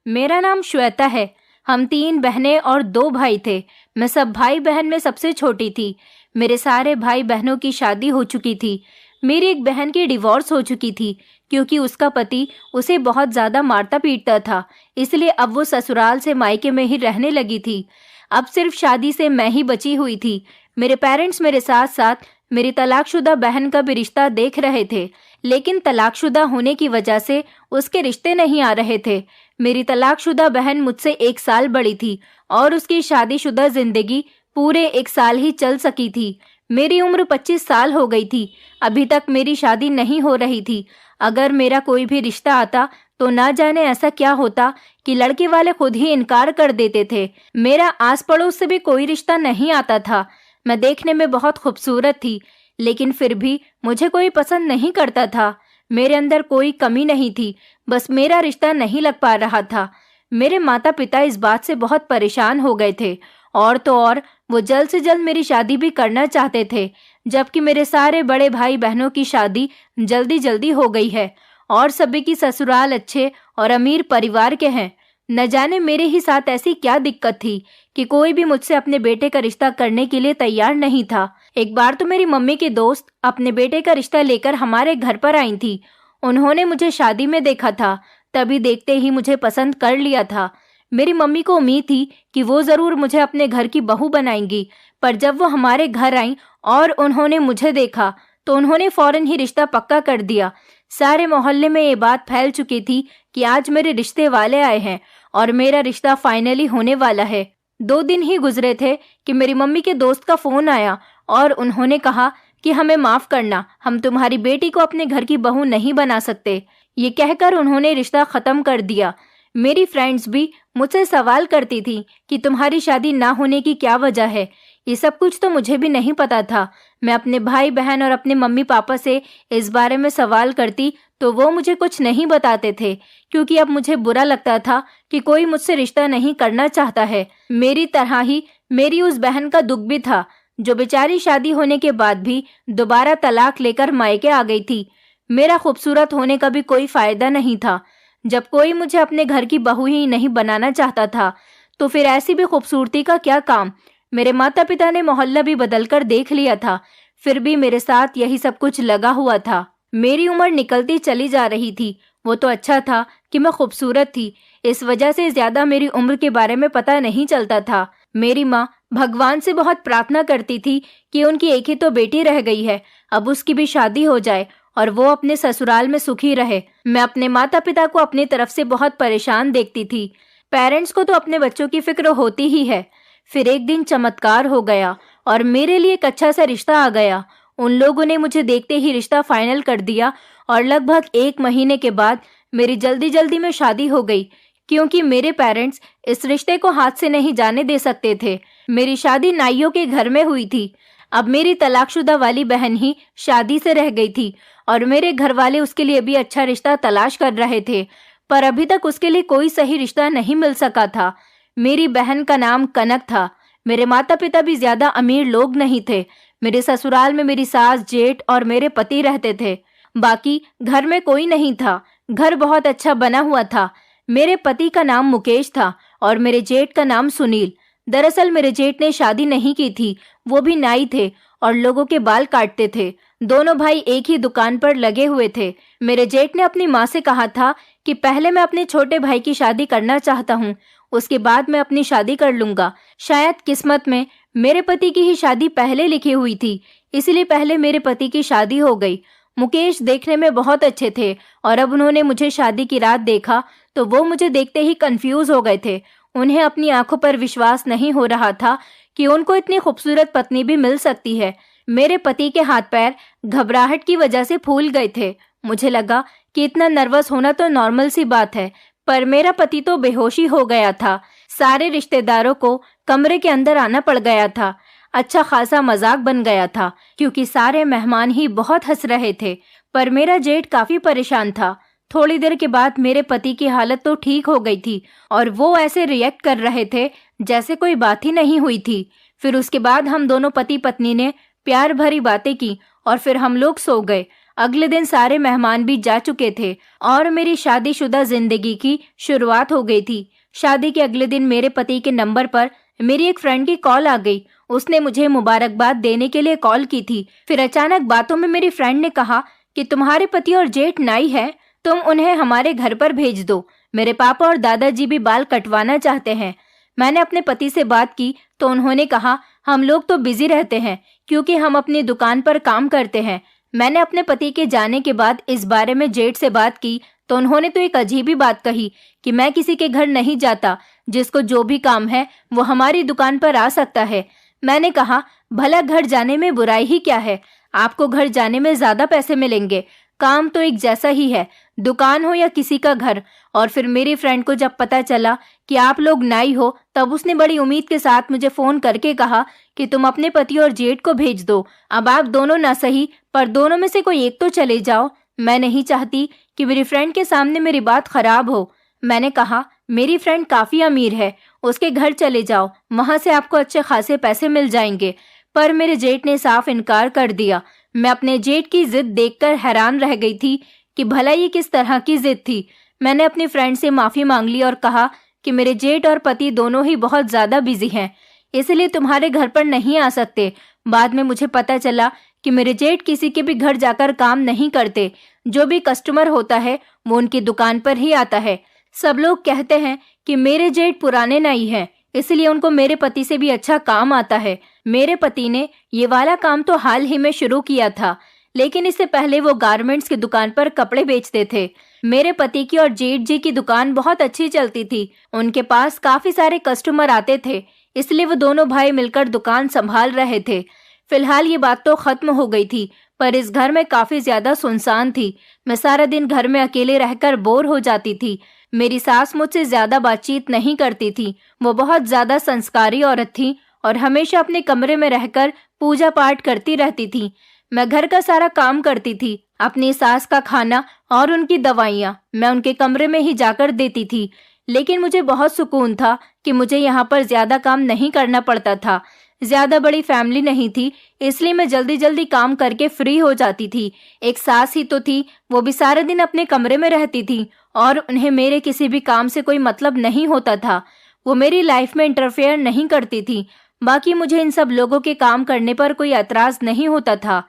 मेरा नाम श्वेता है। हम 3 बहनें और 2 भाई थे। मैं सब भाई बहन में सबसे छोटी थी। मेरे सारे भाई बहनों की शादी हो चुकी थी। मेरी एक बहन की डिवोर्स हो चुकी थी क्योंकि उसका पति उसे बहुत ज़्यादा मारता पीटता था, इसलिए अब वो ससुराल से मायके में ही रहने लगी थी। अब सिर्फ शादी से मैं ही बची हुई थी। मेरे पेरेंट्स मेरे साथ साथ मेरी तलाकशुदा बहन का भी रिश्ता देख रहे थे, लेकिन तलाकशुदा होने की वजह से उसके रिश्ते नहीं आ रहे थे। मेरी तलाकशुदा बहन मुझसे 1 साल बड़ी थी और उसकी शादीशुदा जिंदगी पूरे 1 साल ही चल सकी थी। मेरी उम्र 25 साल हो गई थी। अभी तक मेरी शादी नहीं हो रही थी। अगर मेरा कोई भी रिश्ता आता तो ना जाने ऐसा क्या होता कि लड़के वाले खुद ही इनकार कर देते थे। मेरा आस पड़ोस से भी कोई रिश्ता नहीं आता था। मैं देखने में बहुत खूबसूरत थी, लेकिन फिर भी मुझे कोई पसंद नहीं करता था। मेरे अंदर कोई कमी नहीं थी, बस मेरा रिश्ता नहीं लग पा रहा था। मेरे माता पिता इस बात से बहुत परेशान हो गए थे और तो और वो जल्द से जल्द मेरी शादी भी करना चाहते थे, जबकि मेरे सारे बड़े भाई बहनों की शादी जल्दी जल्दी हो गई है और सभी की ससुराल अच्छे और अमीर परिवार के हैं। न जाने मेरे ही साथ ऐसी क्या दिक्कत थी कि कोई भी मुझसे अपने बेटे का रिश्ता करने के लिए तैयार नहीं था। एक बार तो मेरी मम्मी की दोस्त अपने बेटे का रिश्ता लेकर हमारे घर पर आई थी। उन्होंने मुझे शादी में देखा था, तभी देखते ही मुझे पसंद कर लिया था। मेरी मम्मी को उम्मीद थी कि वो जरूर मुझे अपने घर की बहू बनाएंगी, पर जब वो हमारे घर आई और उन्होंने मुझे देखा तो उन्होंने फौरन ही रिश्ता पक्का कर दिया। सारे मोहल्ले में ये बात फैल चुकी थी कि आज मेरे रिश्ते वाले आए हैं और मेरा रिश्ता फाइनली होने वाला है। 2 दिन ही गुजरे थे कि मेरी मम्मी के दोस्त का फोन आया और उन्होंने कहा कि हमें माफ करना, हम तुम्हारी बेटी को अपने घर की बहू नहीं बना सकते। ये कहकर उन्होंने रिश्ता खत्म कर दिया। मेरी फ्रेंड्स भी मुझसे सवाल करती थी कि तुम्हारी शादी ना होने की क्या वजह है। ये सब कुछ तो मुझे भी नहीं पता था। मैं अपने भाई बहन और अपने मम्मी पापा से इस बारे में सवाल करती तो वो मुझे कुछ नहीं बताते थे, क्योंकि अब मुझे बुरा लगता था कि कोई मुझसे रिश्ता नहीं करना चाहता है। मेरी तरह ही मेरी उस बहन का दुख भी था, जो बेचारी शादी होने के बाद भी दोबारा तलाक लेकर मायके आ गई थी। मेरा खूबसूरत होने का भी कोई फायदा नहीं था। जब कोई मुझे अपने घर की बहू ही नहीं बनाना चाहता था, तो फिर ऐसी भी खूबसूरती का क्या काम। मेरे माता पिता ने मोहल्ला भी बदल कर देख लिया था, फिर भी मेरे साथ यही सब कुछ लगा हुआ था। मेरी उम्र निकलती चली जा रही थी। वो तो अच्छा था कि मैं खूबसूरत थी, इस वजह से ज्यादा मेरी उम्र के बारे में पता नहीं चलता था। मेरी माँ भगवान से बहुत प्रार्थना करती थी कि उनकी एक ही तो बेटी रह गई है, अब उसकी भी शादी हो जाए और वो अपने ससुराल में सुखी रहे। मैं अपने माता पिता को अपनी तरफ से बहुत परेशान देखती थी। पेरेंट्स को तो अपने बच्चों की फिक्र होती ही है। फिर एक दिन चमत्कार हो गया और मेरे लिए एक अच्छा सा रिश्ता आ गया। उन लोगों ने मुझे देखते ही रिश्ता फाइनल कर दिया और लगभग 1 महीने के बाद मेरी जल्दी जल्दी में शादी हो गई, क्योंकि मेरे पेरेंट्स इस रिश्ते को हाथ से नहीं जाने दे सकते थे। मेरी शादी नाइयों के घर में हुई थी। अब मेरी तलाकशुदा वाली बहन ही शादी से रह गई थी और मेरे घर वाले उसके लिए भी अच्छा रिश्ता तलाश कर रहे थे, पर अभी तक उसके लिए कोई सही रिश्ता नहीं मिल सका था। मेरी बहन का नाम कनक था। मेरे माता पिता भी ज्यादा अमीर लोग नहीं थे। मेरे ससुराल में मेरी सास, जेठ और मेरे पति रहते थे। बाकी घर में कोई नहीं था। घर बहुत अच्छा बना हुआ था। मेरे पति का नाम मुकेश था और मेरे जेठ का नाम सुनील। दरअसल मेरे जेठ ने शादी नहीं की थी, वो भी नाई थे और लोगों के बाल काटते थे। दोनों भाई एक ही दुकान पर लगे हुए थे। मेरे जेठ ने अपनी माँ से कहा था कि पहले मैं अपने छोटे भाई की शादी करना चाहता हूँ, उसके बाद मैं अपनी शादी कर लूंगा। शायद किस्मत में मेरे पति की ही शादी पहले लिखी हुई थी, इसलिए पहले मेरे पति की शादी हो गई। मुकेश देखने में बहुत अच्छे थे और अब उन्होंने मुझे शादी की रात देखा तो वो मुझे देखते ही कंफ्यूज हो गए थे। उन्हें अपनी आंखों पर विश्वास नहीं हो रहा था कि उनको इतनी खूबसूरत पत्नी भी मिल सकती है। मेरे पति के हाथ पैर घबराहट की वजह से फूल गए थे। मुझे लगा कि इतना नर्वस होना तो नॉर्मल सी बात है, पर मेरा पति तो बेहोशी हो गया था। सारे रिश्तेदारों को कमरे के अंदर आना पड़ गया था। अच्छा खासा मजाक बन गया था, क्योंकि सारे मेहमान ही बहुत हंस रहे थे, पर मेरा जेठ काफी परेशान था। थोड़ी देर के बाद मेरे पति की हालत तो ठीक हो गई थी और वो ऐसे रिएक्ट कर रहे थे जैसे कोई बात ही नहीं हुई थी। फिर उसके बाद हम दोनों पति पत्नी ने प्यार भरी बातें की और फिर हम लोग सो गए। अगले दिन सारे मेहमान भी जा चुके थे और मेरी शादीशुदा जिंदगी की शुरुआत हो गई थी। शादी के अगले दिन मेरे पति के नंबर पर मेरी एक फ्रेंड की कॉल आ गई। उसने मुझे मुबारकबाद देने के लिए कॉल की थी। फिर अचानक बातों में मेरी फ्रेंड ने कहा कि तुम्हारे पति और जेठ नाई है, तुम उन्हें हमारे घर पर भेज दो। मेरे पापा और दादाजी भी बाल कटवाना चाहते हैं। मैंने अपने पति से बात की तो उन्होंने कहा हम लोग तो बिजी रहते हैं क्योंकि हम अपनी दुकान पर काम करते हैं। मैंने अपने पति के जाने के बाद इस बारे में जेठ से बात की तो उन्होंने तो एक अजीब ही बात कही कि मैं किसी के घर नहीं जाता, जिसको जो भी काम है वो हमारी दुकान पर आ सकता है। मैंने कहा भला घर जाने में बुराई ही क्या है, आपको घर जाने में ज्यादा पैसे मिलेंगे, काम तो एक जैसा ही है, दुकान हो या किसी का घर। और फिर मेरी फ्रेंड को जब पता चला कि आप लोग नाई हो तब उसने बड़ी उम्मीद के साथ मुझे फोन करके कहा कि तुम अपने पति और जेठ को भेज दो। अब आप दोनों ना सही पर दोनों में से कोई एक तो चले जाओ। मैं नहीं चाहती कि मेरी फ्रेंड के सामने मेरी बात खराब हो। मैंने कहा मेरी फ्रेंड काफी अमीर है, उसके घर चले जाओ, वहां से आपको अच्छे खासे पैसे मिल जाएंगे। पर मेरे जेठ ने साफ इनकार कर दिया। मैं अपने जेठ की जिद देखकर हैरान रह गई थी कि भला ये किस तरह की जिद थी। मैंने अपनी फ्रेंड से माफी मांग ली और कहा कि मेरे जेठ और पति दोनों ही बहुत ज्यादा बिजी हैं, इसलिए तुम्हारे घर पर नहीं आ सकते। बाद में मुझे पता चला कि मेरे जेठ किसी के भी घर जाकर काम नहीं करते, जो भी कस्टमर होता है वो उनकी दुकान पर ही आता है। सब लोग कहते हैं कि मेरे जेठ पुराने नाई हैं, इसलिए उनको मेरे पति से भी अच्छा काम आता है। मेरे पति ने ये वाला काम तो हाल ही में शुरू किया था, लेकिन इससे पहले वो गारमेंट्स की दुकान पर कपड़े बेचते थे। मेरे पति की और जेठ जी की दुकान बहुत अच्छी चलती थी, उनके पास काफी सारे कस्टमर आते थे, इसलिए वो दोनों भाई मिलकर दुकान संभाल रहे थे। फिलहाल ये बात तो खत्म हो गई थी, पर इस घर में काफी ज्यादा सुनसान थी। मैं सारा दिन घर में अकेले रहकर बोर हो जाती थी। मेरी सास मुझसे ज्यादा बातचीत नहीं करती थी। वो बहुत ज्यादा संस्कारी औरत थी और हमेशा अपने कमरे में रहकर पूजा पाठ करती रहती थी। मैं घर का सारा काम करती थी, अपनी सास का खाना और उनकी दवाइयाँ मैं उनके कमरे में ही जाकर देती थी। लेकिन मुझे बहुत सुकून था कि मुझे यहाँ पर ज्यादा काम नहीं करना पड़ता था। ज्यादा बड़ी फैमिली नहीं थी, इसलिए मैं जल्दी जल्दी काम करके फ्री हो जाती थी। एक सास ही तो थी, वो भी सारा दिन अपने कमरे में रहती थी और उन्हें मेरे किसी भी काम से कोई मतलब नहीं होता था। वो मेरी लाइफ में इंटरफेयर नहीं करती थी। बाकी मुझे इन सब लोगों के काम करने पर कोई एतराज नहीं होता था।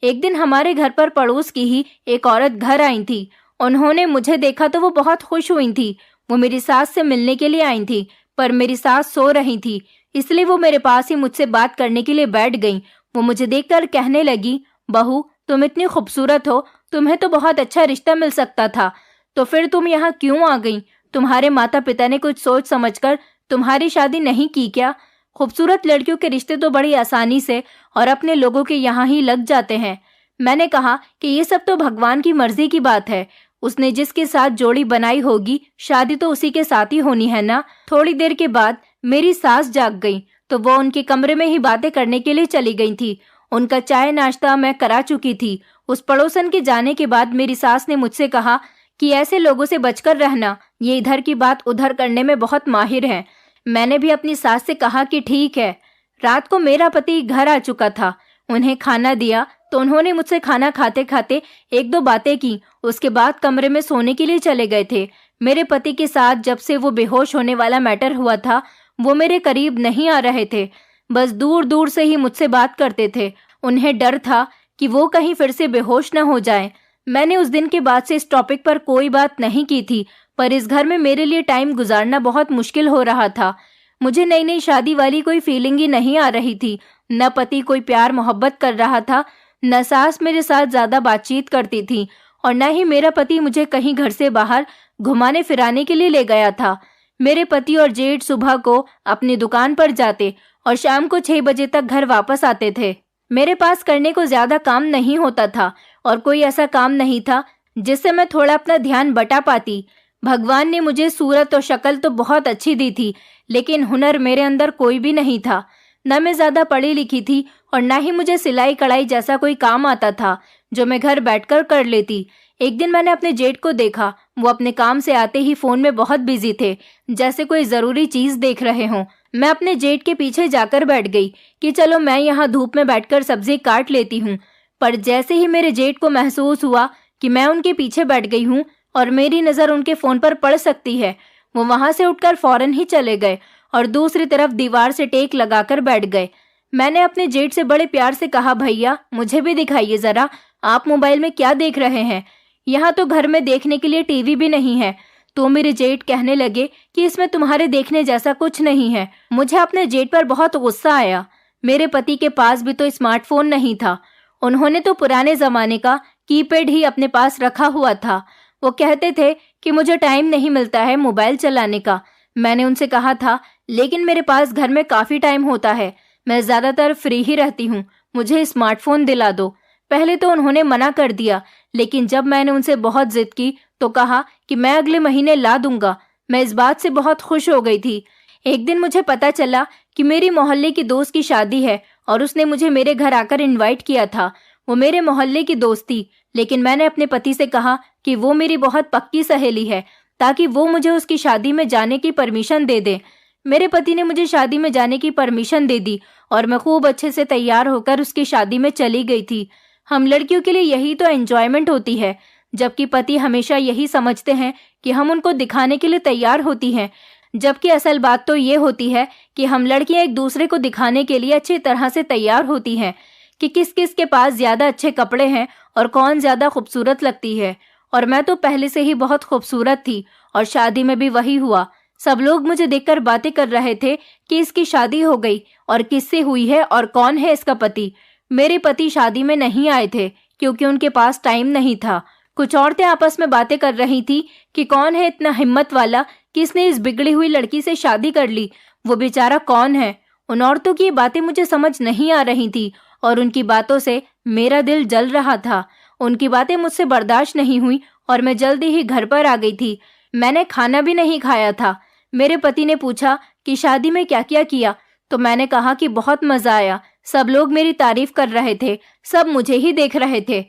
एक दिन हमारे घर पर पड़ोस की ही एक औरत घर आई थी। उन्होंने मुझे देखा तो वो बहुत खुश हुई थी। वो मेरी सास से मिलने के लिए आई थी, पर मेरी सास सो रही थी, इसलिए वो मेरे पास ही मुझसे बात करने के लिए बैठ गई। वो मुझे देखकर कहने लगी, बहू तुम इतनी खूबसूरत हो, तुम्हें तो बहुत अच्छा रिश्ता मिल सकता था, तो फिर तुम यहाँ क्यों आ गई? तुम्हारे माता पिता ने कुछ सोच समझकर तुम्हारी शादी नहीं की क्या? खूबसूरत लड़कियों के रिश्ते तो बड़ी आसानी से और अपने लोगों के यहाँ ही लग जाते हैं। मैंने कहा कि ये सब तो भगवान की मर्जी की बात है, उसने जिसके साथ जोड़ी बनाई होगी शादी तो उसी के साथ ही होनी है ना। थोड़ी देर के बाद मेरी सास जाग गई तो वो उनके कमरे में ही बातें करने के लिए चली गई थी। उनका चाय नाश्ता मैं करा चुकी थी। उस पड़ोसन के जाने के बाद मेरी सास ने मुझसे कहा कि ऐसे लोगों से बचकर रहना, ये इधर की बात उधर करने में बहुत माहिर हैं। मैंने भी अपनी सास से कहा कि ठीक है। रात को मेरा पति घर आ चुका था। उन्हें खाना दिया तो उन्होंने मुझसे खाना खाते खाते एक दो बातें की। उसके बाद कमरे में सोने के लिए चले गए थे। मेरे पति के साथ जब से वो बेहोश होने वाला मैटर हुआ था, वो मेरे करीब नहीं आ रहे थे, बस दूर दूर से ही मुझसे बात करते थे। उन्हें डर था कि वो कहीं फिर से बेहोश न हो जाएं। मैंने उस दिन के बाद से इस टॉपिक पर कोई बात नहीं की थी, पर इस घर में मेरे लिए टाइम गुजारना बहुत मुश्किल हो रहा था। मुझे नई नई शादी वाली कोई फीलिंग ही नहीं आ रही थी। न पति कोई प्यार मोहब्बत कर रहा था, न सास मेरे साथ ज्यादा बातचीत करती थी, और न ही मेरा पति मुझे कहीं घर से बाहर घुमाने फिराने के लिए ले गया था। मेरे पति और जेठ सुबह को अपनी दुकान पर जाते और शाम को 6 बजे तक घर वापस आते थे। मेरे पास करने को ज्यादा काम नहीं होता था और कोई ऐसा काम नहीं था जिससे मैं थोड़ा अपना ध्यान बटा पाती। भगवान ने मुझे सूरत और शक्ल तो बहुत अच्छी दी थी, लेकिन हुनर मेरे अंदर कोई भी नहीं था। न मैं ज्यादा पढ़ी लिखी थी और न ही मुझे सिलाई कढ़ाई जैसा कोई काम आता था जो मैं घर बैठकर कर लेती। एक दिन मैंने अपने जेठ को देखा। वो अपने काम से आते ही फोन में बहुत बिजी थे, जैसे कोई जरूरी चीज देख रहे हों। मैं अपने जेठ के पीछे जाकर बैठ गई कि चलो मैं यहाँ धूप में बैठकर सब्जी काट लेती हूँ। पर जैसे ही मेरे जेठ को महसूस हुआ कि मैं उनके पीछे बैठ गई हूँ और मेरी नज़र उनके फ़ोन पर पड़ सकती है, वो वहाँ से उठकर फौरन ही चले गए और दूसरी तरफ दीवार से टेक लगाकर बैठ गए। मैंने अपने जेठ से बड़े प्यार से कहा, भैया मुझे भी दिखाइए ज़रा, आप मोबाइल में क्या देख रहे हैं? यहाँ तो घर में देखने के लिए टीवी भी नहीं है। तो मेरे जेठ कहने लगे कि इसमें तुम्हारे देखने जैसा कुछ नहीं है। मुझे अपने जेठ पर बहुत गुस्सा आया। मेरे पति के पास भी तो स्मार्टफोन नहीं था। उन्होंने तो पुराने जमाने का कीपैड ही अपने पास रखा हुआ था। वो कहते थे कि मुझे टाइम नहीं मिलता है मोबाइल चलाने का। मैंने उनसे कहा था, लेकिन मेरे पास घर में काफी टाइम होता है, मैं ज्यादातर फ्री ही रहती हूँ, मुझे स्मार्टफोन दिला दो। पहले तो उन्होंने मना कर दिया, लेकिन जब मैंने उनसे बहुत जिद की तो कहा कि मैं अगले महीने ला दूंगा। मैं इस बात से बहुत खुश हो गई थी। एक दिन मुझे पता चला कि मेरी मोहल्ले की दोस्त की शादी है और उसने मुझे मेरे घर आकर इनवाइट किया था। वो मेरे मोहल्ले की दोस्त थी, लेकिन मैंने अपने पति से कहा कि वो मेरी बहुत पक्की सहेली है, ताकि वो मुझे उसकी शादी में जाने की परमिशन दे दे। मेरे पति ने मुझे शादी में जाने की परमिशन दे दी और मैं खूब अच्छे से तैयार होकर उसकी शादी में चली गई थी। हम लड़कियों के लिए यही तो एंजॉयमेंट होती है, जबकि पति हमेशा यही समझते हैं कि हम उनको दिखाने के लिए तैयार होती हैं, जबकि असल बात तो ये होती है कि हम लड़कियां एक दूसरे को दिखाने के लिए अच्छी तरह से तैयार होती हैं कि किस किस के पास ज्यादा अच्छे कपड़े हैं और कौन ज्यादा खूबसूरत लगती है। और मैं तो पहले से ही बहुत खूबसूरत थी और शादी में भी वही हुआ। सब लोग मुझे देखकर बातें कर रहे थे कि इसकी शादी हो गई और किससे हुई है और कौन है इसका पति। मेरे पति शादी में नहीं आए थे क्योंकि उनके पास टाइम नहीं था। कुछ औरतें आपस में बातें कर रही थी कि कौन है इतना हिम्मत वाला कि इसने इस बिगड़ी हुई लड़की से शादी कर ली, वो बेचारा कौन है। उन औरतों की बातें मुझे समझ नहीं आ रही थी और उनकी बातों से मेरा दिल जल रहा था। उनकी बातें मुझसे बर्दाश्त नहीं हुई और मैं जल्दी ही घर पर आ गई थी। मैंने खाना भी नहीं खाया था। मेरे पति ने पूछा कि शादी में क्या क्या किया, तो मैंने कहा कि बहुत मजा आया। सब लोग मेरी तारीफ कर रहे थे, सब मुझे ही देख रहे थे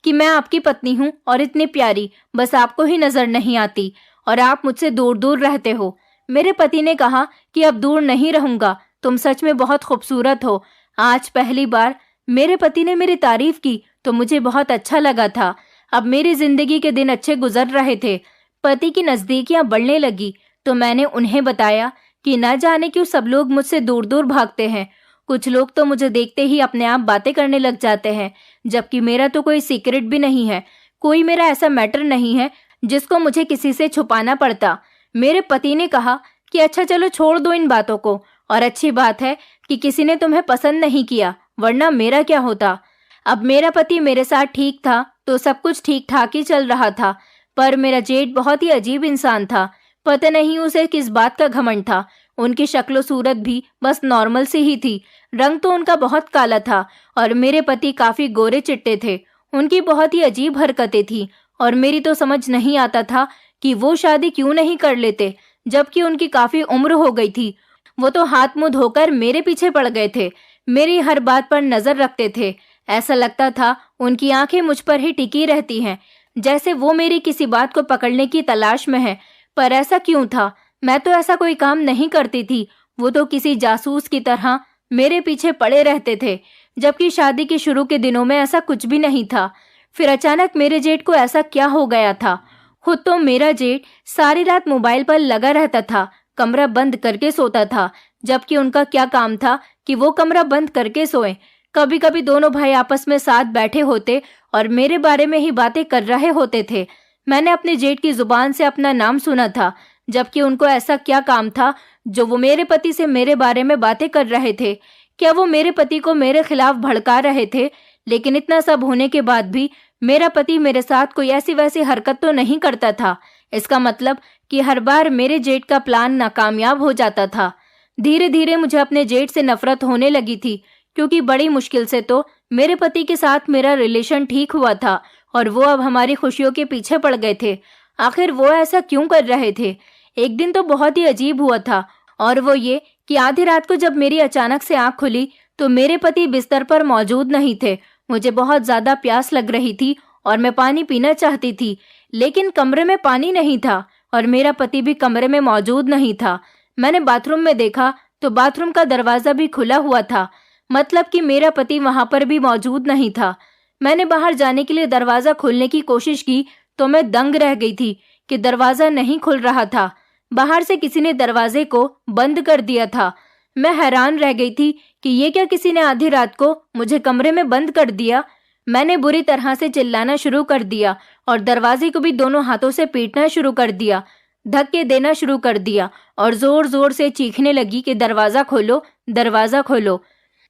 कि मैं आपकी पत्नी हूँ और इतनी प्यारी, बस आपको ही नजर नहीं आती और आप मुझसे दूर दूर रहते हो। मेरे पति ने कहा कि अब दूर नहीं रहूंगा, तुम सच में बहुत खूबसूरत हो। आज पहली बार मेरे पति ने मेरी तारीफ की तो मुझे बहुत अच्छा लगा था। अब मेरी जिंदगी के दिन अच्छे गुजर रहे थे। पति की नजदीकियां बढ़ने लगी तो मैंने उन्हें बताया कि न जाने क्यों सब लोग मुझसे दूर दूर भागते हैं। कुछ लोग तो मुझे देखते ही अपने आप बातें करने लग जाते हैं, जबकि मेरा तो कोई सीक्रेट भी नहीं है। कोई मेरा ऐसा मैटर नहीं है जिसको मुझे किसी से छुपाना पड़ता। मेरे पति ने कहा कि अच्छा चलो छोड़ दो इन बातों को, और अच्छी बात है कि किसी ने तुम्हें पसंद नहीं किया, वरना मेरा क्या होता। अब मेरा पति मेरे साथ ठीक था तो सब कुछ ठीक ठाक ही चल रहा था, पर मेरा जेठ बहुत ही अजीब इंसान था। पता नहीं उसे किस बात का घमंड था। उनकी शक्लो सूरत भी बस नॉर्मल सी ही थी। रंग तो उनका बहुत काला था और मेरे पति काफी गोरे चिट्टे थे। उनकी बहुत ही अजीब हरकतें थी और मेरी तो समझ नहीं आता था कि वो शादी क्यों नहीं कर लेते, जबकि उनकी काफी उम्र हो गई थी। वो तो हाथ मुंह धोकर मेरे पीछे पड़ गए थे, मेरी हर बात पर नजर रखते थे। ऐसा लगता था उनकी आंखें मुझ पर ही टिकी रहती हैं, जैसे वो मेरी किसी बात को पकड़ने की तलाश में है। पर ऐसा क्यों था? मैं तो ऐसा कोई काम नहीं करती थी। वो तो किसी जासूस की तरह मेरे पीछे पड़े रहते थे, जबकि शादी के शुरू के दिनों में ऐसा कुछ भी नहीं था। फिर अचानक मेरे जेठ को ऐसा क्या हो गया था? खुद तो मेरा जेठ सारी रात मोबाइल पर लगा रहता था, कमरा बंद करके सोता था, जबकि उनका क्या काम था कि वो कमरा बंद करके सोए। कभी कभी दोनों भाई आपस में साथ बैठे होते और मेरे बारे में ही बातें कर रहे होते थे। मैंने अपने जेठ की जुबान से अपना नाम सुना था, जबकि उनको ऐसा क्या काम था जो वो मेरे पति से मेरे बारे में बातें कर रहे थे। क्या वो मेरे पति को मेरे खिलाफ भड़का रहे थे? लेकिन इतना सब होने के बाद भी मेरा पति मेरे साथ कोई ऐसी वैसी हरकत तो नहीं करता था। इसका मतलब कि हर बार मेरे जेठ का प्लान नाकामयाब हो जाता था। धीरे धीरे मुझे अपने जेठ से नफरत होने लगी थी, क्योंकि बड़ी मुश्किल से तो मेरे पति के साथ मेरा रिलेशन ठीक हुआ था और वो अब हमारी खुशियों के पीछे पड़ गए थे। आखिर वो ऐसा क्यों कर रहे थे? एक दिन तो बहुत ही अजीब हुआ था, और वो ये कि आधी रात को जब मेरी अचानक से आंख खुली तो मेरे पति बिस्तर पर मौजूद नहीं थे। मुझे बहुत ज्यादा प्यास लग रही थी और मैं पानी पीना चाहती थी, लेकिन कमरे में पानी नहीं था और मेरा पति भी कमरे में मौजूद नहीं था। मैंने बाथरूम में देखा तो बाथरूम का दरवाजा भी खुला हुआ था, मतलब कि मेरा पति वहां पर भी मौजूद नहीं था। मैंने बाहर जाने के लिए दरवाज़ा खोलने की कोशिश की तो मैं दंग रह गई थी कि दरवाज़ा नहीं खुल रहा था। बाहर से किसी ने दरवाजे को बंद कर दिया था। मैं हैरान रह गई थी कि ये क्या, किसी ने आधी रात को मुझे कमरे में बंद कर दिया। मैंने बुरी तरह से चिल्लाना शुरू कर दिया और दरवाजे को भी दोनों हाथों से पीटना शुरू कर दिया, धक्के देना शुरू कर दिया और जोर जोर से चीखने लगी कि दरवाज़ा खोलो, दरवाज़ा खोलो।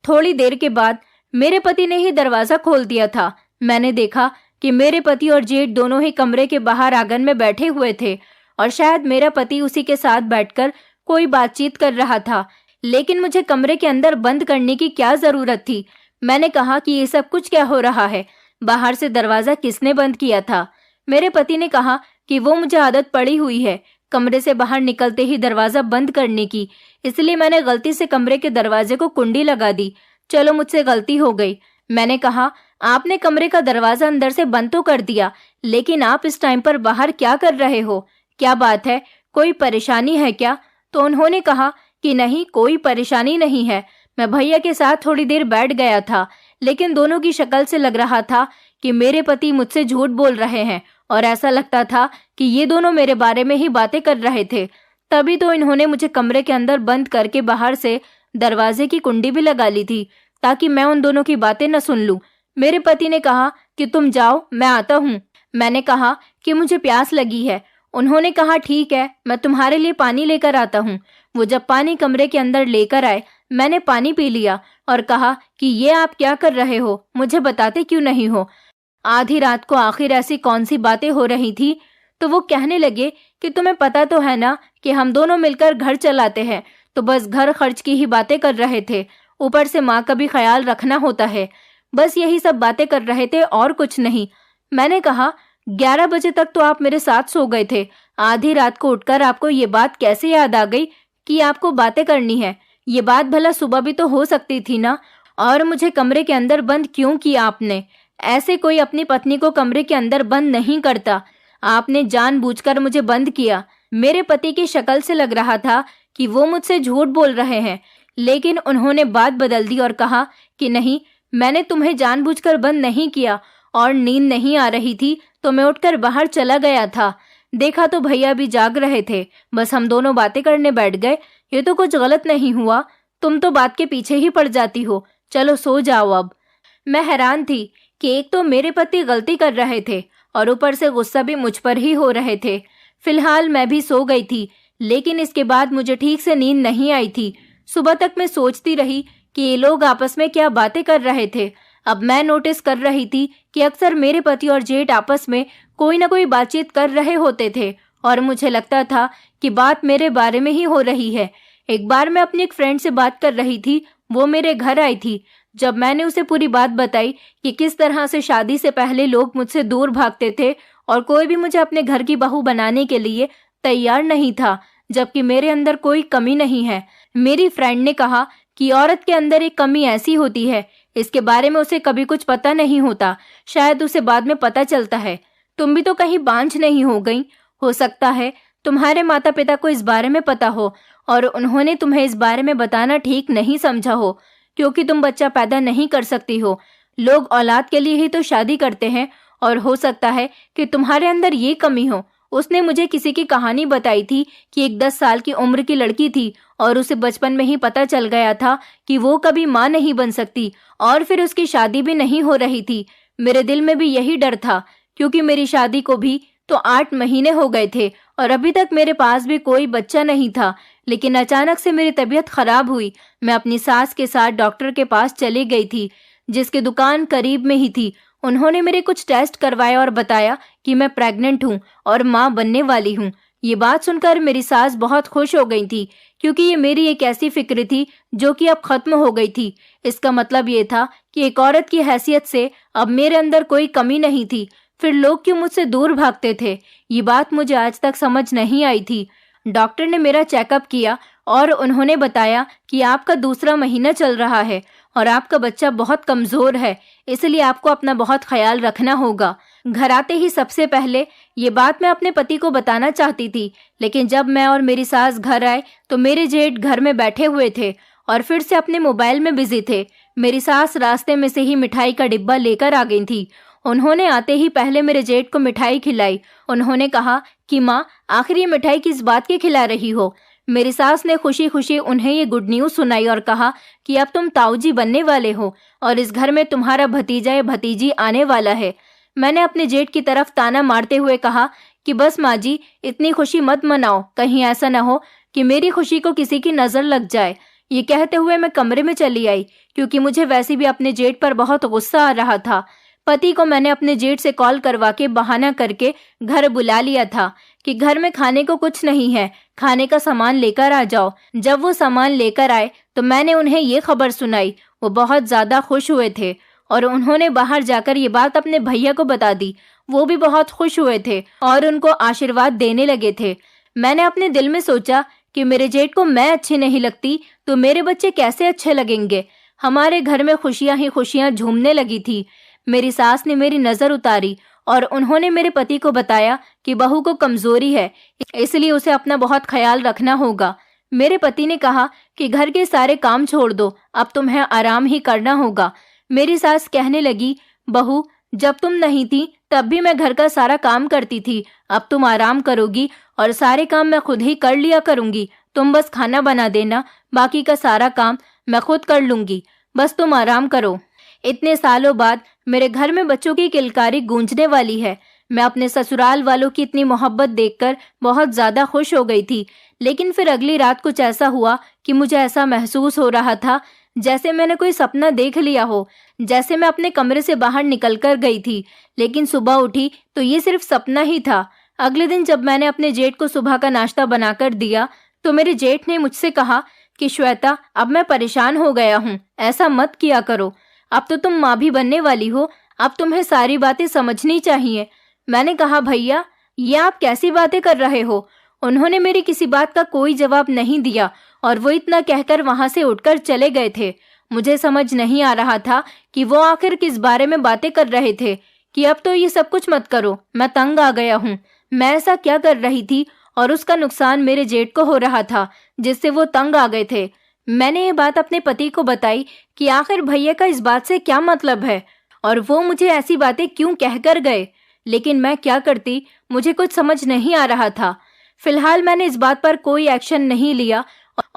थोड़ी देर के बाद मेरे पति ने ही दरवाज़ा खोल दिया था। मैंने देखा कि मेरे पति और जेठ दोनों ही कमरे के बाहर आंगन में बैठे हुए थे और शायद मेरा पति उसी के साथ बैठकर कोई बातचीत कर रहा था। लेकिन मुझे कमरे के अंदर बंद करने की क्या ज़रूरत थी? मैंने कहा कि ये सब कुछ क्या हो रहा है? बाहर से दरवाज़ा किसने बंद किया था? मेरे पति ने कहा कि वो मुझे आदत पड़ी हुई है कमरे से बाहर निकलते ही दरवाज़ा बंद करने की, इसलिए मैंने गलती से कमरे के दरवाजे को कुंडी लगा दी। चलो, मुझसे गलती हो गई। मैंने कहा, आपने कमरे का दरवाज़ा अंदर से बंद तो कर दिया, लेकिन आप इस टाइम पर बाहर क्या कर रहे हो? क्या बात है, कोई परेशानी है क्या? तो उन्होंने कहा कि नहीं, कोई परेशानी नहीं है। मैं भैया के साथ थोड़ी देर बैठ गया था, लेकिन दोनों की शक्ल से लग रहा था कि मेरे पति मुझसे झूठ बोल रहे हैं और ऐसा लगता था कि ये दोनों मेरे बारे में ही बातें कर रहे थे। तभी तो इन्होंने मुझे कमरे के अंदर बंद करके बाहर से दरवाजे की कुंडी भी लगा ली थी ताकि मैं उन दोनों की बातें न सुन लूं। मेरे पति ने कहा कि तुम जाओ, मैं आता हूँ। मैंने कहा कि मुझे प्यास लगी है। उन्होंने कहा ठीक है, मैं तुम्हारे लिए पानी लेकर आता हूँ। वो जब पानी कमरे के अंदर लेकर आए, मैंने पानी पी लिया और कहा कि ये आप क्या कर रहे हो, मुझे बताते क्यों नहीं हो? आधी रात को आखिर ऐसी कौन सी बातें हो रही थी? तो वो कहने लगे कि तुम्हें पता तो है ना कि हम दोनों मिलकर घर चलाते हैं, तो बस घर खर्च की ही बातें कर रहे थे। ऊपर से माँ का भी ख्याल रखना होता है। बस यही सब बातें कर रहे थे और कुछ नहीं। मैंने कहा 11 बजे तक तो आप मेरे साथ सो गए थे। आधी रात को उठकर आपको ये बात कैसे याद आ गई कि आपको बातें करनी है? ये बात भला सुबह भी तो हो सकती थी ना। और मुझे कमरे के अंदर बंद क्यों किया आपने? ऐसे कोई अपनी पत्नी को कमरे के अंदर बंद नहीं करता। आपने जानबूझकर मुझे बंद किया। मेरे पति की शक्ल से लग रहा था कि वो मुझसे झूठ बोल रहे हैं, लेकिन उन्होंने बात बदल दी और कहा कि नहीं, मैंने तुम्हें जानबूझकर बंद नहीं किया और नींद नहीं आ रही थी तो मैं उठकर बाहर चला गया था। देखा तो भैया भी जाग रहे थे, बस हम दोनों बातें करने बैठ गए। ये तो कुछ गलत नहीं हुआ, तुम तो बात के पीछे ही पड़ जाती हो। चलो सो जाओ अब। मैं हैरान थी कि एक तो मेरे पति गलती कर रहे थे और ऊपर से गुस्सा भी मुझ पर ही हो रहे थे। फिलहाल मैं भी सो गई थी, लेकिन इसके बाद मुझे ठीक से नींद नहीं आई थी। सुबह तक मैं सोचती रही कि ये लोग आपस में क्या बातें कर रहे थे। अब मैं नोटिस कर रही थी कि अक्सर मेरे पति और जेठ आपस में कोई ना कोई बातचीत कर रहे होते थे और मुझे लगता था कि बात मेरे बारे में ही हो रही है। एक बार मैं अपनी एक फ्रेंड से बात कर रही थी, वो मेरे घर आई थी। जब मैंने उसे पूरी बात बताई कि किस तरह से शादी से पहले लोग मुझसे दूर भागते थे और कोई भी मुझे अपने घर की बहू बनाने के लिए तैयार नहीं था, जबकि मेरे अंदर कोई कमी नहीं है। मेरी फ्रेंड ने कहा कि औरत के अंदर एक कमी ऐसी होती है, इसके बारे में उसे कभी कुछ पता नहीं होता, शायद उसे बाद में पता चलता है। तुम भी तो कहीं बांझ नहीं हो गई? हो सकता है तुम्हारे माता पिता को इस बारे में पता हो और उन्होंने तुम्हें इस बारे में बताना ठीक नहीं समझा हो, क्योंकि तुम बच्चा पैदा नहीं कर सकती हो। लोग औलाद के लिए ही तो शादी करते हैं और हो सकता है कि तुम्हारे अंदर ये कमी हो। उसने मुझे किसी की कहानी बताई थी कि एक 10 साल की उम्र की लड़की थी और उसे बचपन में ही पता चल गया था कि वो कभी माँ नहीं बन सकती और फिर उसकी शादी भी नहीं हो रही थी। मेरे दिल में भी यही डर था, क्योंकि मेरी शादी को भी तो 8 महीने हो गए थे और अभी तक मेरे पास भी कोई बच्चा नहीं था। लेकिन अचानक से मेरी तबीयत खराब हुई। मैं अपनी सास के साथ डॉक्टर के पास चली गई थी, जिसकी दुकान करीब में ही थी। उन्होंने मेरे कुछ टेस्ट करवाए और बताया कि मैं प्रेग्नेंट हूँ और माँ बनने वाली हूँ। ये बात सुनकर मेरी सास बहुत खुश हो गई थी, क्योंकि ये मेरी एक ऐसी फिक्र थी जो कि अब खत्म हो गई थी। इसका मतलब ये था कि एक औरत की हैसियत से अब मेरे अंदर कोई कमी नहीं थी। फिर लोग क्यों मुझसे दूर भागते थे? ये बात मुझे आज तक समझ नहीं आई थी। डॉक्टर ने मेरा चेकअप किया और उन्होंने बताया कि आपका दूसरा महीना चल रहा है और आपका बच्चा बहुत कमज़ोर है, इसलिए आपको अपना बहुत ख्याल रखना होगा। घर आते ही सबसे पहले ये बात मैं अपने पति को बताना चाहती थी, लेकिन जब मैं और मेरी सास घर आए तो मेरे जेठ घर में बैठे हुए थे और फिर से अपने मोबाइल में बिजी थे। मेरी सास रास्ते में से ही मिठाई का डिब्बा लेकर आ गई थी। उन्होंने आते ही पहले मेरे जेठ को मिठाई खिलाई। उन्होंने कहा कि माँ, आखिर ये मिठाई किस बात की खिला रही हो। मेरी सास ने खुशी खुशी उन्हें ये गुड न्यूज़ सुनाई और कहा कि अब तुम ताऊजी बनने वाले हो और इस घर में तुम्हारा भतीजा या भतीजी आने वाला है। मैंने अपने जेठ की तरफ ताना मारते हुए कहा कि बस माँ जी, इतनी खुशी मत मनाओ, कहीं ऐसा न हो कि मेरी खुशी को किसी की नज़र लग जाए। ये कहते हुए मैं कमरे में चली आई, क्योंकि मुझे वैसे भी अपने जेठ पर बहुत गुस्सा आ रहा था। पति को मैंने अपने जेठ से कॉल करवा के बहाना करके घर बुला लिया था कि घर में खाने को कुछ नहीं है, खाने का सामान लेकर आ जाओ। जब वो सामान लेकर आए तो मैंने उन्हें ये खबर सुनाई। वो बहुत ज़्यादा खुश हुए थे और उन्होंने बाहर जाकर ये बात अपने भैया को बता दी। वो भी बहुत खुश हुए थे और उनको आशीर्वाद देने लगे थे। मैंने अपने दिल में सोचा कि मेरे जेठ को मैं अच्छी नहीं लगती तो मेरे बच्चे कैसे अच्छे लगेंगे। हमारे घर में खुशियां ही खुशियां झूमने लगी थी। मेरी सास ने मेरी नज़र उतारी और उन्होंने मेरे पति को बताया कि बहू को कमजोरी है, इसलिए उसे अपना बहुत ख्याल रखना होगा। मेरे पति ने कहा कि घर के सारे काम छोड़ दो, अब तुम्हें आराम ही करना होगा। मेरी सास कहने लगी, बहू, जब तुम नहीं थी तब भी मैं घर का सारा काम करती थी, अब तुम आराम करोगी और सारे काम मैं खुद ही कर लिया करूंगी। तुम बस खाना बना देना, बाकी का सारा काम मैं खुद कर लूंगी, बस तुम आराम करो। इतने सालों बाद मेरे घर में बच्चों की किलकारी गूंजने वाली है। मैं अपने ससुराल वालों की इतनी मोहब्बत देखकर बहुत ज़्यादा खुश हो गई थी। लेकिन फिर अगली रात कुछ ऐसा हुआ कि मुझे ऐसा महसूस हो रहा था जैसे मैंने कोई सपना देख लिया हो। जैसे मैं अपने कमरे से बाहर निकल कर गई थी, लेकिन सुबह उठी तो ये सिर्फ सपना ही था। अगले दिन जब मैंने अपने जेठ को सुबह का नाश्ता बनाकर दिया तो मेरे जेठ ने मुझसे कहा कि श्वेता, अब मैं परेशान हो गया हूँ, ऐसा मत किया करो। अब तो तुम माँ भी बनने वाली हो, अब तुम्हें सारी बातें समझनी चाहिए। मैंने कहा, भैया, ये आप कैसी बातें कर रहे हो। उन्होंने मेरी किसी बात का कोई जवाब नहीं दिया और वो इतना कहकर वहां से उठकर चले गए थे। मुझे समझ नहीं आ रहा था कि वो आखिर किस बारे में बातें कर रहे थे कि अब तो ये सब कुछ मत करो, मैं तंग आ गया हूँ। मैं ऐसा क्या कर रही थी और उसका नुकसान मेरे जेठ को हो रहा था जिससे वो तंग आ गए थे। मैंने ये बात अपने पति को बताई कि आखिर भैया का इस बात से क्या मतलब है और वो मुझे ऐसी बातें क्यों कहकर गए। लेकिन मैं क्या करती, मुझे कुछ समझ नहीं आ रहा था। फिलहाल मैंने इस बात पर कोई एक्शन नहीं लिया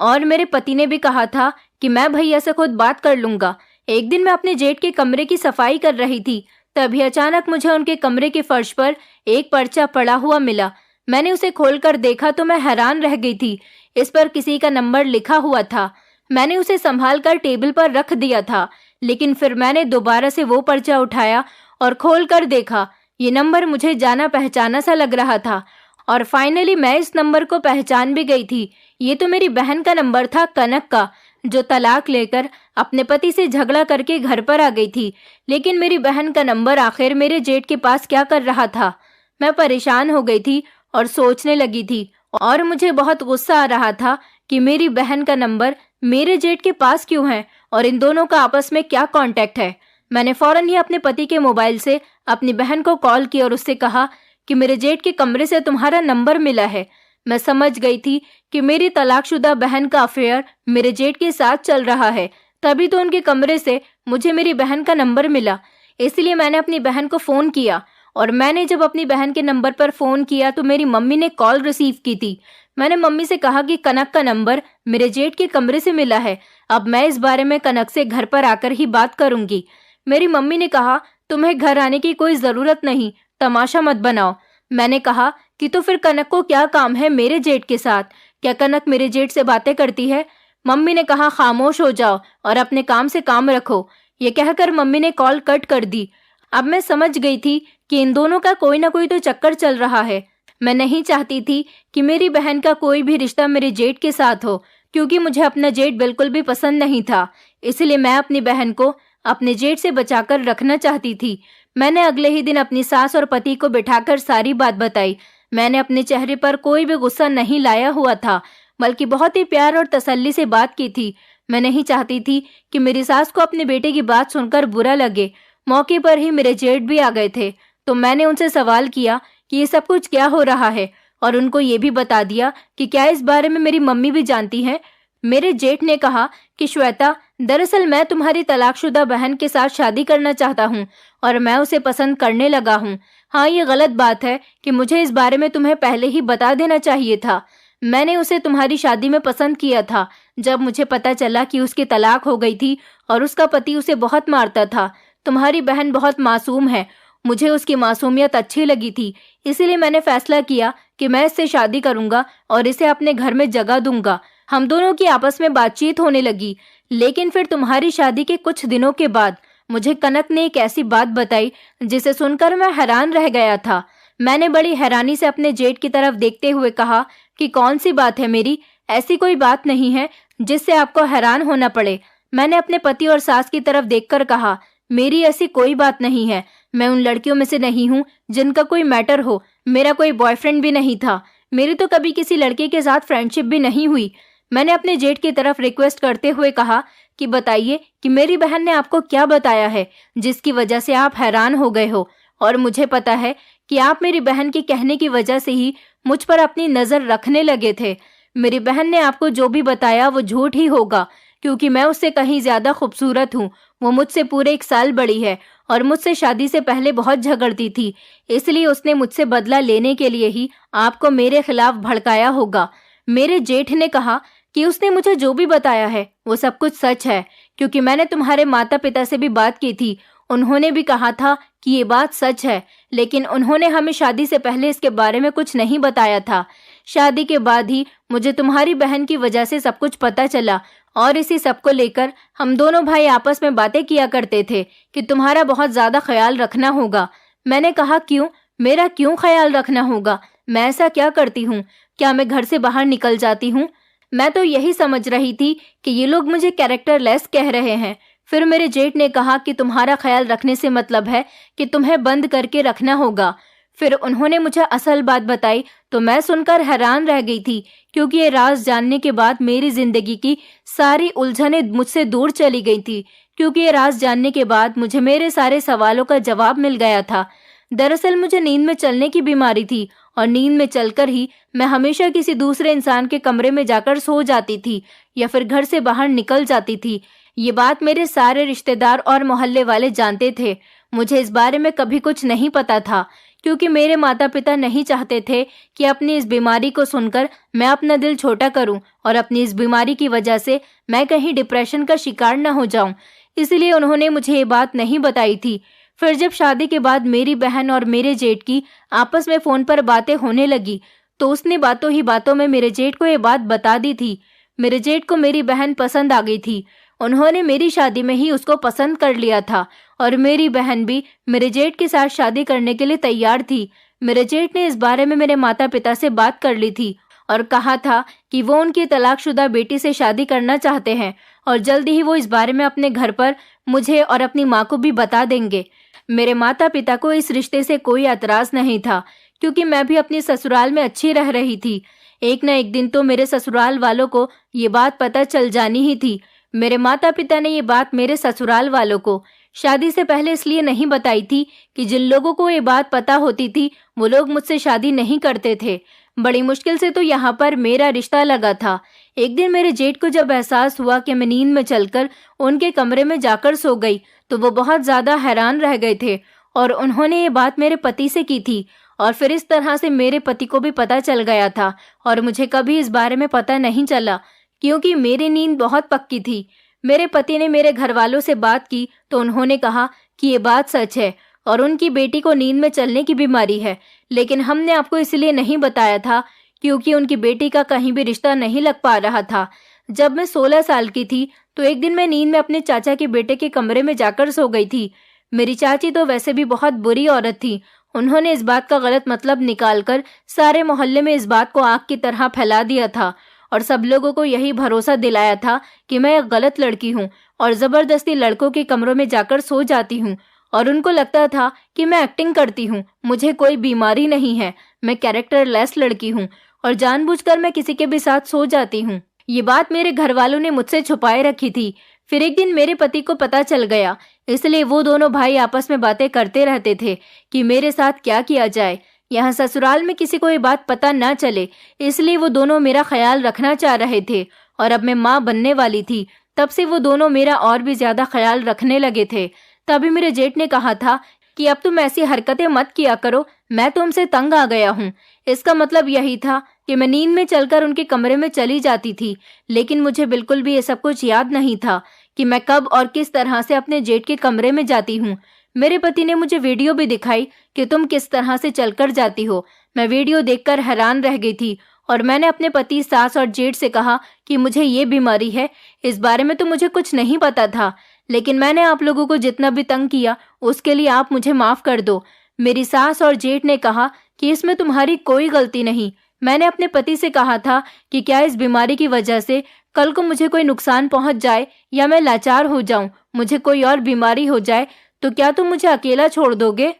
और मेरे पति ने भी कहा था कि मैं भैया से खुद बात कर लूंगा। एक दिन मैं अपने जेठ के कमरे की सफाई कर रही थी, तभी अचानक मुझे उनके कमरे के फर्श पर एक पर्चा पड़ा हुआ मिला। मैंने उसे खोलकर देखा तो मैं हैरान रह गई थी। इस पर किसी का नंबर लिखा हुआ था। मैंने उसे संभालकर टेबल पर रख दिया था, लेकिन फिर मैंने दोबारा से वो पर्चा उठाया और खोलकर देखा। ये नंबर मुझे जाना पहचाना सा लग रहा था और फाइनली मैं इस नंबर को पहचान भी गई थी। ये तो मेरी बहन का नंबर था, कनक का, जो तलाक लेकर अपने पति से झगड़ा करके घर पर आ गई थी। लेकिन मेरी बहन का नंबर आखिर मेरे जेठ के पास क्या कर रहा था। मैं परेशान हो गई थी और सोचने लगी थी और मुझे बहुत गुस्सा आ रहा था कि मेरी बहन का नंबर मेरे जेठ के पास क्यों है और इन दोनों का आपस में क्या कांटेक्ट है। मैंने फौरन ही अपने पति के मोबाइल से अपनी बहन को कॉल किया और उससे कहा कि मेरे जेठ के कमरे से तुम्हारा नंबर मिला है। मैं समझ गई थी कि मेरी तलाकशुदा बहन का अफेयर मेरे जेठ के साथ चल रहा है, तभी तो उनके कमरे से मुझे मेरी बहन का नंबर मिला। इसलिए मैंने अपनी बहन को फ़ोन किया और मैंने जब अपनी बहन के नंबर पर फ़ोन किया तो मेरी मम्मी ने कॉल रिसीव की थी। मैंने मम्मी से कहा कि कनक का नंबर मेरे जेठ के कमरे से मिला है, अब मैं इस बारे में कनक से घर पर आकर ही बात करूंगी। मेरी मम्मी ने कहा, तुम्हें घर आने की कोई ज़रूरत नहीं, तमाशा मत बनाओ। मैंने कहा कि तो फिर कनक को क्या काम है मेरे जेठ के साथ, क्या कनक मेरे जेठ से बातें करती है। मम्मी ने कहा, खामोश हो जाओ और अपने काम से काम रखो। ये कहकर मम्मी ने कॉल कट कर दी। अब मैं समझ गई थी कि इन दोनों का कोई ना कोई तो चक्कर चल रहा है। मैं नहीं चाहती थी कि मेरी बहन का कोई भी रिश्ता मेरे जेठ के साथ हो, क्योंकि मुझे अपना जेठ बिल्कुल भी पसंद नहीं था। इसलिए मैं अपनी बहन को अपने जेठ से बचाकर रखना चाहती थी। मैंने अगले ही दिन अपनी सास और पति को बिठाकर सारी बात बताई। मैंने अपने चेहरे पर कोई भी गुस्सा नहीं लाया हुआ था, बल्कि बहुत ही प्यार और तसल्ली से बात की थी। मैं नहीं चाहती थी कि मेरी सास को अपने बेटे की बात सुनकर बुरा लगे। मौके पर ही मेरे जेठ भी आ गए थे, तो मैंने उनसे सवाल किया कि ये सब कुछ क्या हो रहा है और उनको ये भी बता दिया कि क्या इस बारे में मेरी मम्मी भी जानती हैं। मेरे जेठ ने कहा कि श्वेता, दरअसल मैं तुम्हारी तलाकशुदा बहन के साथ शादी करना चाहता हूँ और मैं उसे पसंद करने लगा हूँ। हाँ, ये गलत बात है कि मुझे इस बारे में तुम्हें पहले ही बता देना चाहिए था। मैंने उसे तुम्हारी शादी में पसंद किया था जब मुझे पता चला कि उसकी तलाक हो गई थी और उसका पति उसे बहुत मारता था। तुम्हारी बहन बहुत मासूम है, मुझे उसकी मासूमियत अच्छी लगी थी, इसीलिए मैंने फैसला किया कि मैं इससे शादी करूंगा और इसे अपने घर में जगह दूंगा। हम दोनों की आपस में बातचीत होने लगी, लेकिन फिर तुम्हारी शादी के कुछ दिनों के बाद मुझे कनक ने एक ऐसी बात बताई जिसे सुनकर मैं हैरान रह गया था। मैंने बड़ी हैरानी से अपने जेठ की तरफ देखते हुए कहा कि कौन सी बात है मेरी, ऐसी कोई बात नहीं है जिससे आपको हैरान होना पड़े। मैंने अपने पति और सास की तरफ देखकर कहा, मेरी ऐसी कोई बात नहीं है। मैं उन लड़कियों में से नहीं हूँ जिनका कोई मैटर हो। मेरा कोई बॉयफ्रेंड भी नहीं था। मेरी तो कभी किसी लड़के के साथ फ्रेंडशिप भी नहीं हुई। मैंने अपने जेठ की तरफ रिक्वेस्ट करते हुए कहा कि बताइए कि मेरी बहन ने आपको क्या बताया है जिसकी वजह से आप हैरान हो गए हो, और मुझे पता है कि आप मेरी बहन के कहने की वजह से ही मुझ पर अपनी नजर रखने लगे थे। मेरी बहन ने आपको जो भी बताया वो झूठ ही होगा, क्योंकि मैं उससे कहीं ज्यादा खूबसूरत हूँ। वो मुझसे पूरे 1 साल बड़ी है और मुझसे शादी से पहले बहुत झगड़ती थी, इसलिए उसने मुझसे बदला लेने के लिए ही आपको मेरे खिलाफ भड़काया होगा। मेरे जेठ ने कहा कि उसने मुझे जो भी बताया है वो सब कुछ सच है, क्योंकि मैंने तुम्हारे माता पिता से भी बात की थी। उन्होंने भी कहा था कि ये बात सच है, लेकिन उन्होंने हमें शादी से पहले इसके बारे में कुछ नहीं बताया था। शादी के बाद ही मुझे तुम्हारी बहन की वजह से सब कुछ पता चला, और इसी सब को लेकर हम दोनों भाई आपस में बातें किया करते थे कि तुम्हारा बहुत ज्यादा ख्याल रखना होगा। मैंने कहा, क्यों? मेरा क्यों ख्याल रखना होगा? मैं ऐसा क्या करती हूँ? क्या मैं घर से बाहर निकल जाती हूँ? मैं तो यही समझ रही थी कि ये लोग मुझे कैरेक्टरलेस कह रहे हैं। फिर मेरे जेठ ने कहा कि तुम्हारा ख्याल रखने से मतलब है कि तुम्हें बंद करके रखना होगा। फिर उन्होंने मुझे असल बात बताई तो मैं सुनकर हैरान रह गई थी, क्योंकि ये राज जानने के बाद मेरी जिंदगी की सारी उलझनें मुझसे दूर चली गई थी। क्योंकि ये राज जानने के बाद मुझे मेरे सारे सवालों का जवाब मिल गया था। दरअसल मुझे नींद में चलने की बीमारी थी, और नींद में चलकर ही मैं हमेशा किसी दूसरे इंसान के कमरे में जाकर सो जाती थी या फिर घर से बाहर निकल जाती थी। ये बात मेरे सारे रिश्तेदार और मोहल्ले वाले जानते थे। मुझे इस बारे में कभी कुछ नहीं पता था, क्योंकि मेरे माता पिता नहीं चाहते थे कि अपनी इस बीमारी को सुनकर मैं अपना दिल छोटा करूं और अपनी इस बीमारी की वजह से मैं कहीं डिप्रेशन का शिकार न हो जाऊं। इसलिए उन्होंने मुझे ये बात नहीं बताई थी। फिर जब शादी के बाद मेरी बहन और मेरे जेठ की आपस में फोन पर बातें होने लगी तो उसने बातों ही बातों में मेरे जेठ को ये बात बता दी थी। मेरे जेठ को मेरी बहन पसंद आ गई थी। उन्होंने मेरी शादी में ही उसको पसंद कर लिया था, और मेरी बहन भी मेरे जेठ के साथ शादी करने के लिए तैयार थी। मेरे जेठ ने इस बारे में मेरे माता पिता से बात कर ली थी और कहा था कि वो उनकी तलाकशुदा बेटी से शादी करना चाहते हैं, और जल्दी ही वो इस बारे में अपने घर पर मुझे और अपनी माँ को भी बता देंगे। मेरे माता पिता को इस रिश्ते से कोई एतराज नहीं था, क्योंकि मैं भी अपनी ससुराल में अच्छी रह रही थी। एक न एक दिन तो मेरे ससुराल वालों को ये बात पता चल जानी ही थी। मेरे माता पिता ने ये बात मेरे ससुराल वालों को शादी से पहले इसलिए नहीं बताई थी कि जिन लोगों को ये बात पता होती थी वो लोग मुझसे शादी नहीं करते थे। बड़ी मुश्किल से तो यहाँ पर मेरा रिश्ता लगा था। एक दिन मेरे जेठ को जब एहसास हुआ कि मैं नींद में चलकर उनके कमरे में जाकर सो गई तो वो बहुत ज्यादा हैरान रह गए थे, और उन्होंने ये बात मेरे पति से की थी। और फिर इस तरह से मेरे पति को भी पता चल गया था, और मुझे कभी इस बारे में पता नहीं चला, क्योंकि मेरी नींद बहुत पक्की थी। मेरे पति ने मेरे घर वालों से बात की तो उन्होंने कहा कि ये बात सच है और उनकी बेटी को नींद में चलने की बीमारी है, लेकिन हमने आपको इसलिए नहीं बताया था क्योंकि उनकी बेटी का कहीं भी रिश्ता नहीं लग पा रहा था। जब मैं 16 साल की थी तो एक दिन मैं नींद में अपने चाचा के बेटे के कमरे में जाकर सो गई थी। मेरी चाची तो वैसे भी बहुत बुरी औरत थी। उन्होंने इस बात का गलत मतलब निकालकर सारे मोहल्ले में इस बात को आग की तरह फैला दिया था, और सब लोगों को यही भरोसा दिलाया था कि मैं एक गलत लड़की हूँ और जबरदस्ती लड़कों के कमरों में जाकर सो जाती हूँ, और उनको लगता था कि मैं एक्टिंग करती हूँ। मुझे कोई बीमारी नहीं है, मैं कैरेक्टरलेस लड़की हूँ और जानबूझकर मैं किसी के भी साथ सो जाती हूँ। ये बात मेरे घर वालों ने मुझसे छुपाए रखी थी। फिर एक दिन मेरे पति को पता चल गया, इसलिए वो दोनों भाई आपस में बातें करते रहते थे कि मेरे साथ क्या किया जाए। यहाँ ससुराल में किसी को ये बात पता न चले, इसलिए वो दोनों मेरा ख्याल रखना चाह रहे थे, और अब मैं माँ बनने वाली थी तब से वो दोनों मेरा और भी ज्यादा ख्याल रखने लगे थे। तभी मेरे जेठ ने कहा था कि अब तुम ऐसी हरकतें मत किया करो, मैं तुमसे तंग आ गया हूँ। इसका मतलब यही था कि मैं नींद में चलकर उनके कमरे में चली जाती थी, लेकिन मुझे बिल्कुल भी ये सब कुछ याद नहीं था कि मैं कब और किस तरह से अपने जेठ के कमरे में जाती हूँ। मेरे पति ने मुझे वीडियो भी दिखाई कि तुम किस तरह से चलकर जाती हो। मैं वीडियो देखकर हैरान रह गई थी और मैंने अपने पति, सास और जेठ से कहा कि मुझे ये बीमारी है। इस बारे में तो मुझे कुछ नहीं पता था, लेकिन मैंने आप लोगों को जितना भी तंग किया उसके लिए आप मुझे माफ कर दो। मेरी सास और जेठ ने कहा कि इसमें तुम्हारी कोई गलती नहीं। मैंने अपने पति से कहा था कि क्या इस बीमारी की वजह से कल को मुझे कोई नुकसान पहुंच जाए या मैं लाचार हो जाऊं, मुझे कोई और बीमारी हो जाए, तो क्या तुम मुझे अकेला छोड़ दोगे?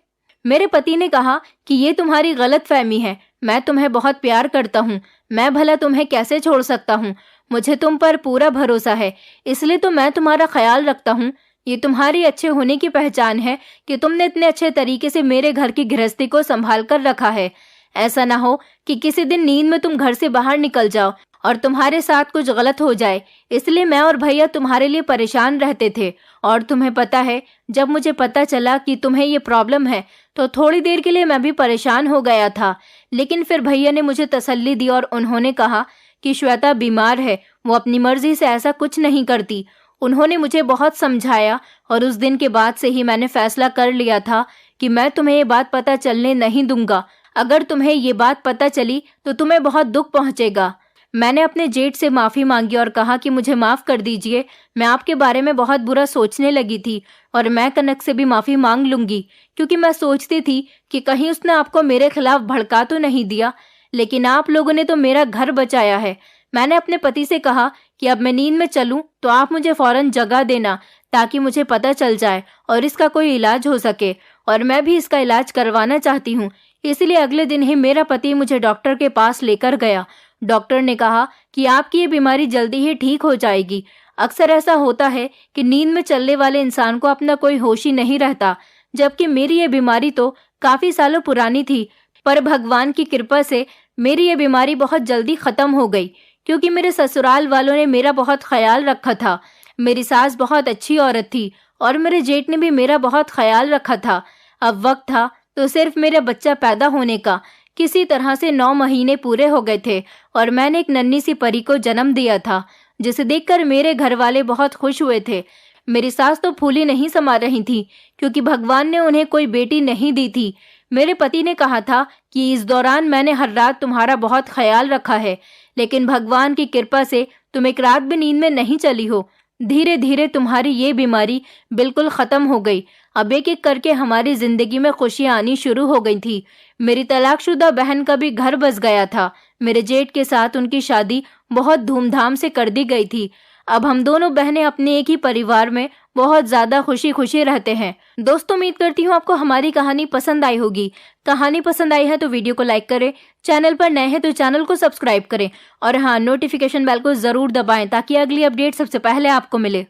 मेरे पति ने कहा कि ये तुम्हारी गलत फहमी है, मैं तुम्हें बहुत प्यार करता हूँ, मैं भला तुम्हें कैसे छोड़ सकता हूँ? मुझे तुम पर पूरा भरोसा है, इसलिए तो मैं तुम्हारा ख्याल रखता हूँ। ये तुम्हारी अच्छे होने की पहचान है कि तुमने इतने अच्छे तरीके से मेरे घर की गृहस्थी को संभाल कर रखा है। ऐसा ना हो कि किसी दिन नींद में तुम घर से बाहर निकल जाओ और तुम्हारे साथ कुछ गलत हो जाए। इसलिए मैं और भैया तुम्हारे लिए परेशान रहते थे। और तुम्हें पता है, जब मुझे पता चला कि तुम्हें ये प्रॉब्लम है तो थोड़ी देर के लिए मैं भी परेशान हो गया था, लेकिन फिर भैया ने मुझे तसल्ली दी और उन्होंने कहा कि श्वेता बीमार है, वो अपनी मर्जी से ऐसा कुछ नहीं करती। उन्होंने मुझे बहुत समझाया और उस दिन के बाद से ही मैंने फैसला कर लिया था कि मैं तुम्हें ये बात पता चलने नहीं दूंगा। अगर तुम्हें ये बात पता चली तो तुम्हें बहुत दुख पहुंचेगा। मैंने अपने जेठ से माफी मांगी और कहा कि मुझे माफ कर दीजिए, मैं आपके बारे में बहुत बुरा सोचने लगी थी और मैं कनक से भी माफी मांग लूंगी, क्योंकि मैं सोचती थी कि कहीं उसने आपको मेरे खिलाफ भड़का तो नहीं दिया। लेकिन आप लोगों ने तो मेरा घर बचाया है। मैंने अपने पति से कहा कि अब मैं नींद में चलूं तो आप मुझे फौरन जगा देना, ताकि मुझे पता चल जाए और इसका कोई इलाज हो सके, और मैं भी इसका इलाज करवाना चाहती हूँ। इसलिए अगले दिन ही मेरा पति मुझे डॉक्टर के पास लेकर गया। डॉक्टर ने कहा कि आपकी ये बीमारी जल्दी ही ठीक हो जाएगी। अक्सर ऐसा होता है कि नींद में चलने वाले इंसान को अपना कोई होश ही नहीं रहता, जबकि मेरी ये बीमारी तो काफी सालों पुरानी थी, पर भगवान की कृपा से मेरी ये बीमारी बहुत जल्दी खत्म हो गई, क्योंकि मेरे ससुराल वालों ने मेरा बहुत ख्याल रखा था। मेरी सास बहुत अच्छी औरत थी और मेरे जेठ ने भी मेरा बहुत ख्याल रखा था। अब वक्त था तो सिर्फ मेरा बच्चा पैदा होने का। किसी तरह से 9 महीने पूरे हो गए थे और मैंने एक नन्ही सी परी को जन्म दिया था, जिसे देखकर मेरे घर वाले बहुत खुश हुए थे। मेरी सास तो फूली नहीं समा रही थी, क्योंकि भगवान ने उन्हें कोई बेटी नहीं दी थी। मेरे पति ने कहा था कि इस दौरान मैंने हर रात तुम्हारा बहुत ख्याल रखा है, लेकिन भगवान की कृपा से तुम एक रात भी नींद में नहीं चली हो। धीरे धीरे तुम्हारी ये बीमारी बिल्कुल खत्म हो गई। अब एक एक करके हमारी जिंदगी में खुशियां आनी शुरू हो गई थी। मेरी तलाकशुदा बहन का भी घर बस गया था। मेरे जेठ के साथ उनकी शादी बहुत धूमधाम से कर दी गई थी। अब हम दोनों बहनें अपने एक ही परिवार में बहुत ज्यादा खुशी खुशी रहते हैं। दोस्तों, उम्मीद करती हूँ आपको हमारी कहानी पसंद आई होगी। कहानी पसंद आई है तो वीडियो को लाइक करें, चैनल पर नए हैं तो चैनल को सब्सक्राइब करें और हाँ, नोटिफिकेशन बेल को जरूर दबाएं ताकि अगली अपडेट सबसे पहले आपको मिले।